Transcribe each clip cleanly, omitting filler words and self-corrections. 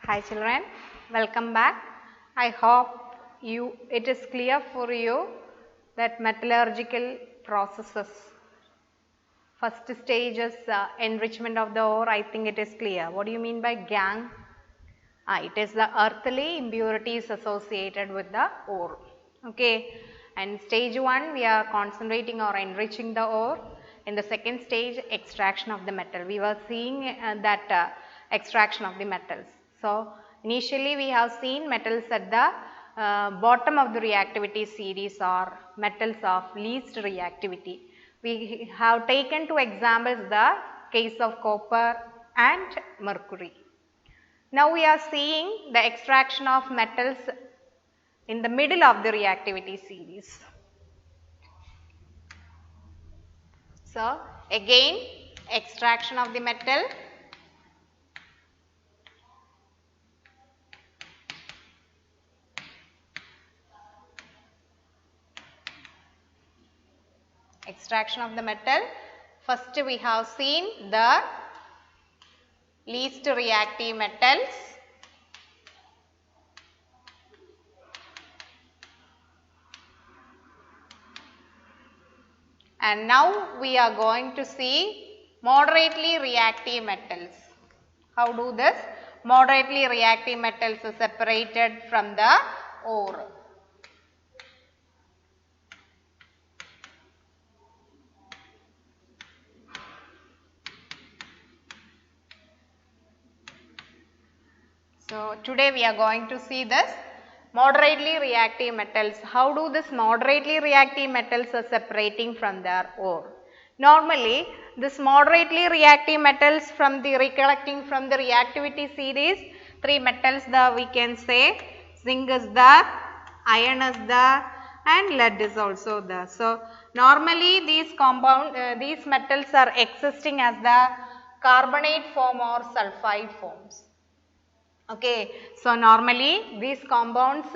Hi children, welcome back. I hope it is clear for you that metallurgical processes. First stage is enrichment of the ore. I think it is clear. What do you mean by gangue? It is the earthly impurities associated with the ore. Okay. And stage 1 we are concentrating or enriching the ore. In the second stage, extraction of the metal. We were seeing that extraction of the metals. So, initially we have seen metals at the bottom of the reactivity series or metals of least reactivity. We have taken two examples, the case of copper and mercury. Now we are seeing the extraction of metals in the middle of the reactivity series. So, again extraction of the metal, extraction of the metal. First we have seen the least reactive metals, and now we are going to see moderately reactive metals. How do this? Moderately reactive metals are separated from the ore. So, today we are going to see this moderately reactive metals. How do this moderately reactive metals are separating from their ore? Normally, this moderately reactive metals from the recollecting from the reactivity series, three metals we can say zinc is there, iron is there and lead is also there. So, normally these metals are existing as the carbonate form or sulphide forms. Okay, so normally these compounds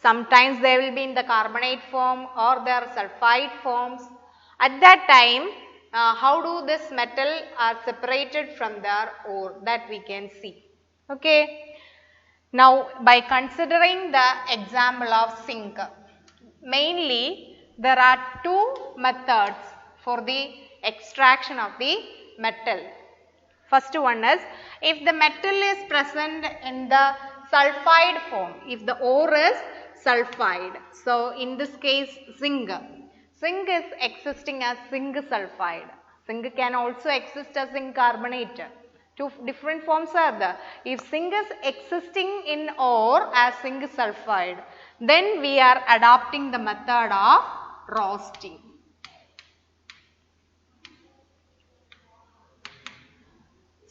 sometimes they will be in the carbonate form or their sulphide forms. At that time, how do this metal are separated from their ore, that we can see. Okay. Now, by considering the example of zinc, mainly there are two methods for the extraction of the metal. First one is, if the metal is present in the sulphide form, if the ore is sulphide. So, in this case zinc. Zinc is existing as zinc sulphide. Zinc can also exist as zinc carbonate. Two different forms are there. If zinc is existing in ore as zinc sulphide, then we are adopting the method of roasting.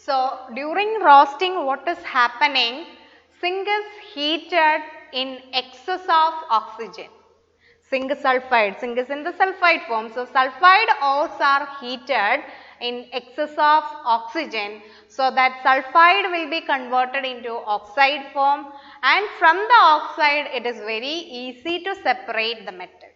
So, during roasting what is happening? Zinc is heated in excess of oxygen. Zinc sulphide, zinc is in the sulphide form. So, sulphide ores are heated in excess of oxygen. So, that sulphide will be converted into oxide form, and from the oxide it is very easy to separate the metal.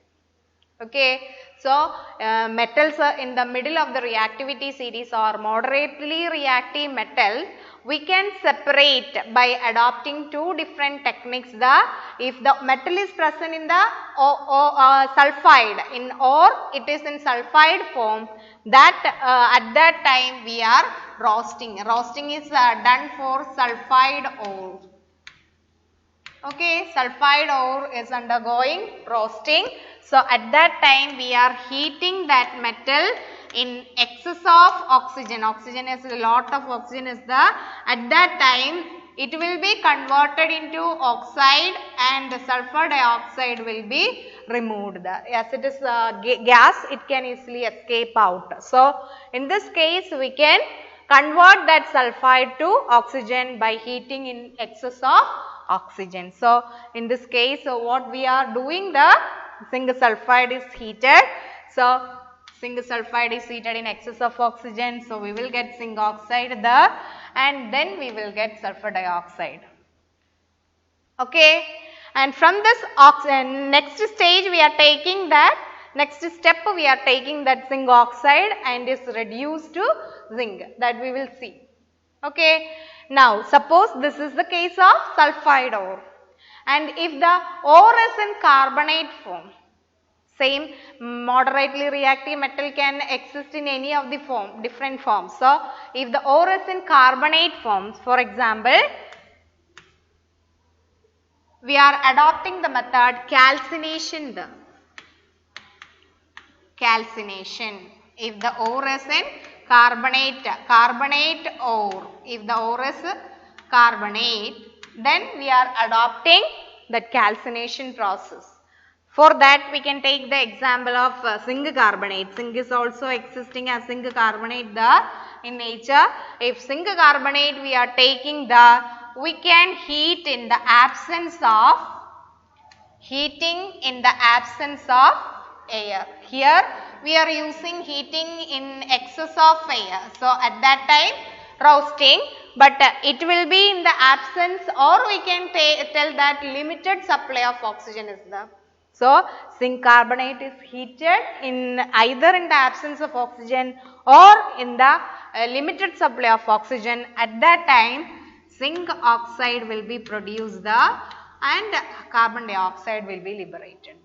Okay. So, metals in the middle of the reactivity series or moderately reactive metal, we can separate by adopting two different techniques. If the metal is present in the sulphide in ore, it is in sulphide form, that at that time we are roasting. Roasting is done for sulphide ore. Okay, sulphide ore is undergoing roasting. So, at that time we are heating that metal in excess of oxygen. Oxygen is a lot of oxygen is there. At that time it will be converted into oxide and the sulfur dioxide will be removed. As it is gas, it can easily escape out. So, in this case we can convert that sulphide to oxygen by heating in excess of oxygen. So, in this case what we are doing, the zinc sulphide is heated. So, zinc sulphide is heated in excess of oxygen. So, we will get zinc oxide there and then we will get sulfur dioxide. Okay. And from this next stage we are taking that, next step we are taking that zinc oxide and is reduced to zinc, that we will see. Okay. Now, suppose this is the case of sulfide ore, and if the ore is in carbonate form, same moderately reactive metal can exist in any of the different forms. So, if the ore is in carbonate forms, for example, we are adopting the method calcination. If the ore is in carbonate ore, if the ore is carbonate, then we are adopting that calcination process. For that, we can take the example of zinc carbonate. Zinc is also existing as zinc carbonate in nature. If zinc carbonate we are taking we can heat in the absence of air. Here we are using heating in excess of air. So, at that time roasting, but it will be in the absence, or we can tell that limited supply of oxygen is there. So, zinc carbonate is heated in either in the absence of oxygen or in the limited supply of oxygen. At that time, zinc oxide will be produced and carbon dioxide will be liberated.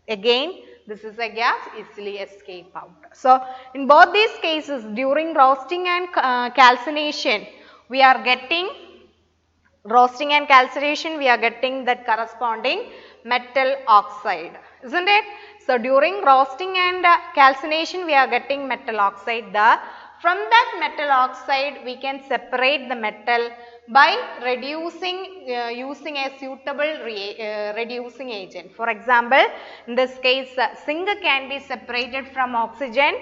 Again, this is a gas easily escape out. So, in both these cases, during roasting and calcination, we are getting that corresponding metal oxide, isn't it? So, during roasting and calcination, we are getting metal oxide. From that metal oxide, we can separate the metal by using a suitable reducing agent. For example, in this case, zinc can be separated from oxygen.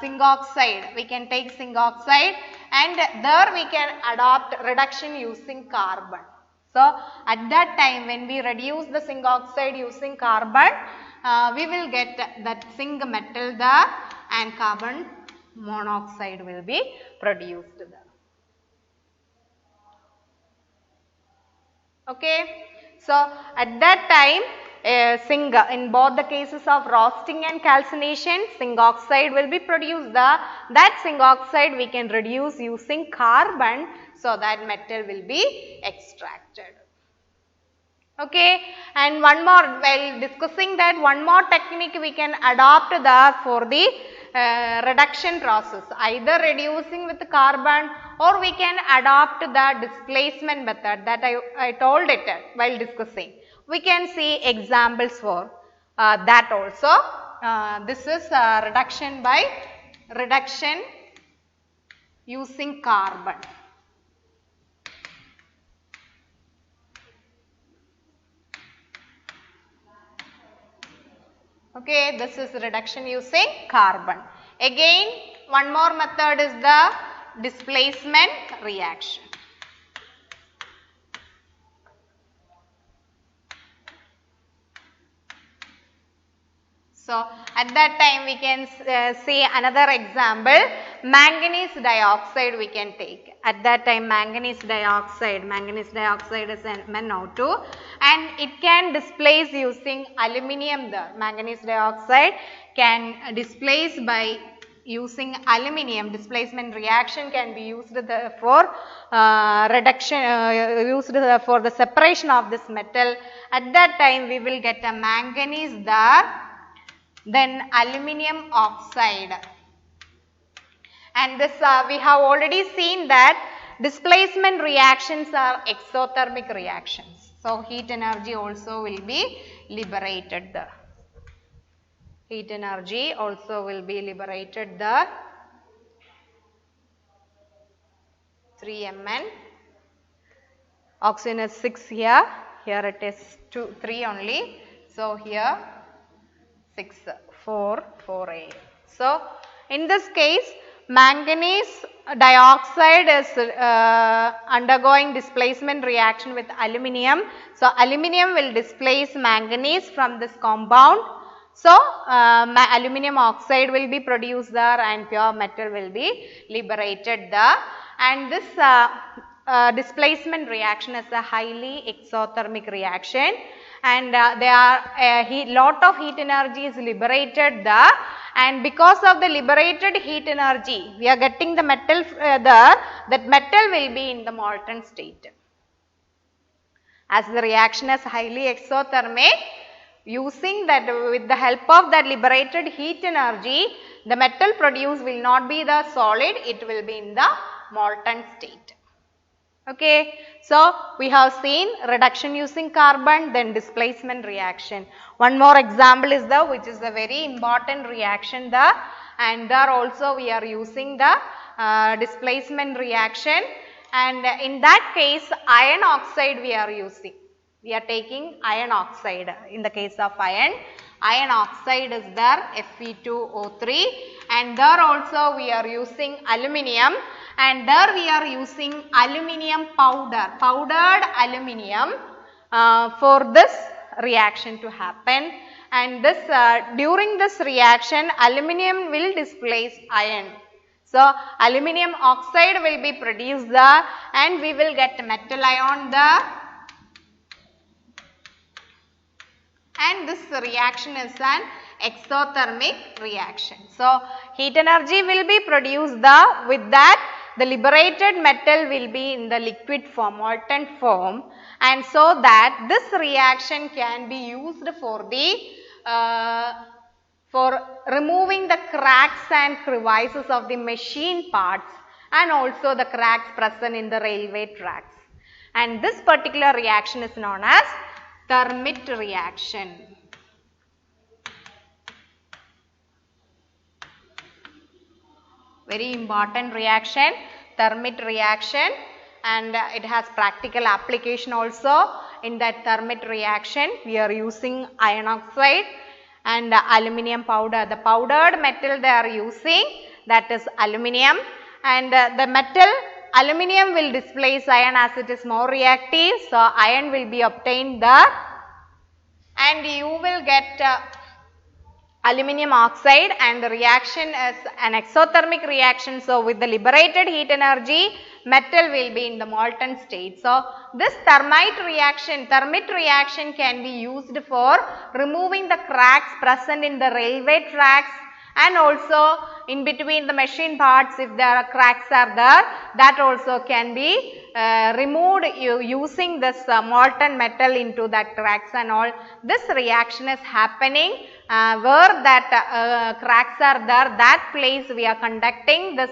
Zinc oxide, we can take zinc oxide, and there we can adopt reduction using carbon. So, at that time when we reduce the zinc oxide using carbon, we will get that zinc metal there and carbon monoxide will be produced there. Okay. So, at that time zinc, in both the cases of roasting and calcination, zinc oxide will be produced. That zinc oxide we can reduce using carbon, so that metal will be extracted. Okay. And one more, while discussing that, one more technique we can adopt for the reduction process, either reducing with carbon, or we can adopt the displacement method that I told it while discussing. We can see examples for that also. This is reduction using carbon. Okay, this is reduction using carbon. Again, one more method is the displacement reaction. So, at that time we can see another example, manganese dioxide we can take. At that time manganese dioxide is MnO2, and it can displace using aluminium there. Manganese dioxide can displace by using aluminium. Displacement reaction can be used for for the separation of this metal. At that time we will get a manganese there, then aluminium oxide, and this we have already seen that displacement reactions are exothermic reactions. So, heat energy also will be liberated there. Heat energy also will be liberated there. 3 Mn, oxygen is 6 here it is 3 only. So, here 6, 4, 4A. So, in this case manganese dioxide is undergoing displacement reaction with aluminium. So, aluminium will displace manganese from this compound. So, aluminium oxide will be produced there and pure metal will be liberated there, and this displacement reaction is a highly exothermic reaction, and there are lot of heat energy is liberated there, and because of the liberated heat energy we are getting the metal there, that metal will be in the molten state. As the reaction is highly exothermic, using that with the help of that liberated heat energy, the metal produced will not be the solid, it will be in the molten state. Okay. So, we have seen reduction using carbon, then displacement reaction. One more example is the, which is a very important reaction there, and there also we are using the displacement reaction, and in that case iron oxide we are using. We are taking iron oxide. In the case of iron oxide is there, Fe2O3, and there also we are using aluminium, and there we are using aluminium powder, powdered aluminium for this reaction to happen, and this during this reaction aluminium will displace iron. So, aluminium oxide will be produced there, and we will get metal ion there, and this reaction is an exothermic reaction. So, heat energy will be produced there, with that the liberated metal will be in the liquid form, molten form, and so that this reaction can be used for the for removing the cracks and crevices of the machine parts, and also the cracks present in the railway tracks. And this particular reaction is known as Thermit reaction. Very important reaction, Thermit reaction, and it has practical application also. In that Thermit reaction we are using iron oxide and aluminium powder. The powdered metal they are using, that is aluminium, and the metal aluminium will displace iron as it is more reactive. So, iron will be obtained there, and you will get aluminium oxide, and the reaction is an exothermic reaction. So, with the liberated heat energy metal will be in the molten state. So, this Thermit reaction can be used for removing the cracks present in the railway tracks, and also in between the machine parts, if there are cracks are there, that also can be removed using this molten metal into that cracks and all. This reaction is happening where that cracks are there, that place we are conducting this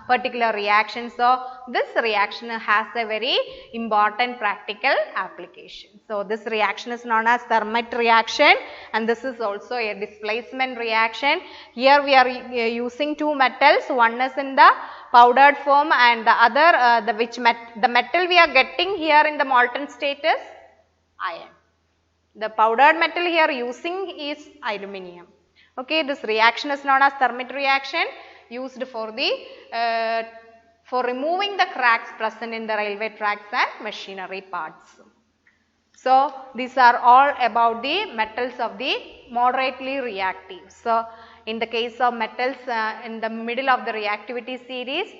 particular reaction. So, this reaction has a very important practical application. So, this reaction is known as Thermit reaction, and this is also a displacement reaction. Here we are using two metals, one is in the powdered form and the other the metal we are getting here in the molten state is iron. The powdered metal here using is aluminium. Okay, this reaction is known as Thermit reaction, used for the for removing the cracks present in the railway tracks and machinery parts. So, these are all about the metals of the moderately reactive. So, in the case of metals in the middle of the reactivity series,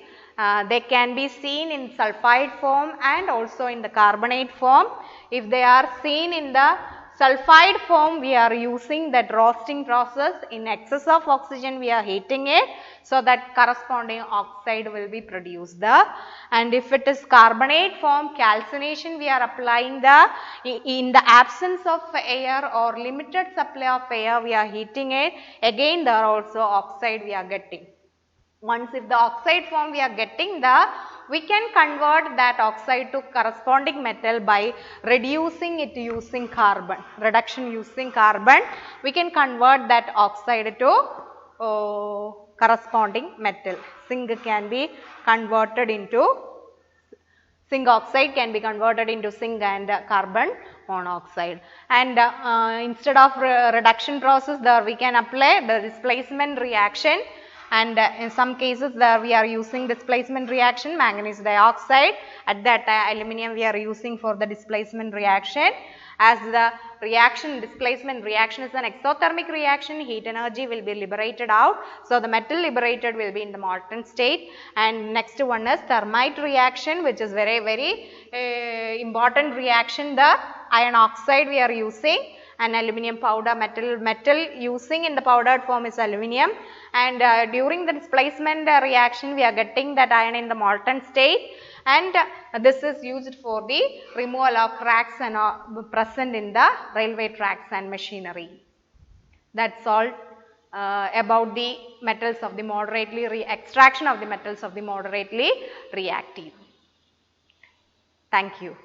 they can be seen in sulphide form and also in the carbonate form. If they are seen in the sulphide form, we are using that roasting process. In excess of oxygen we are heating it, so that corresponding oxide will be produced there. And if it is carbonate form, calcination we are applying in the absence of air or limited supply of air we are heating it, again there also oxide we are getting. Once if the oxide form we are getting we can convert that oxide to corresponding metal by reducing it using carbon, reduction using carbon. We can convert that oxide to corresponding metal. Zinc can be converted into, zinc oxide can be converted into zinc and carbon monoxide. And instead of reduction process, there we can apply the displacement reaction. And in some cases there we are using displacement reaction, manganese dioxide. At that aluminium we are using for the displacement reaction. As the displacement reaction is an exothermic reaction, heat energy will be liberated out. So, the metal liberated will be in the molten state. And next one is Thermit reaction, which is very important reaction. The iron oxide we are using, and aluminum powder, metal using in the powdered form is aluminum, and during the displacement reaction we are getting that iron in the molten state, and this is used for the removal of cracks and present in the railway tracks and machinery. That's all about the metals of the moderately extraction of the metals of the moderately reactive. Thank you.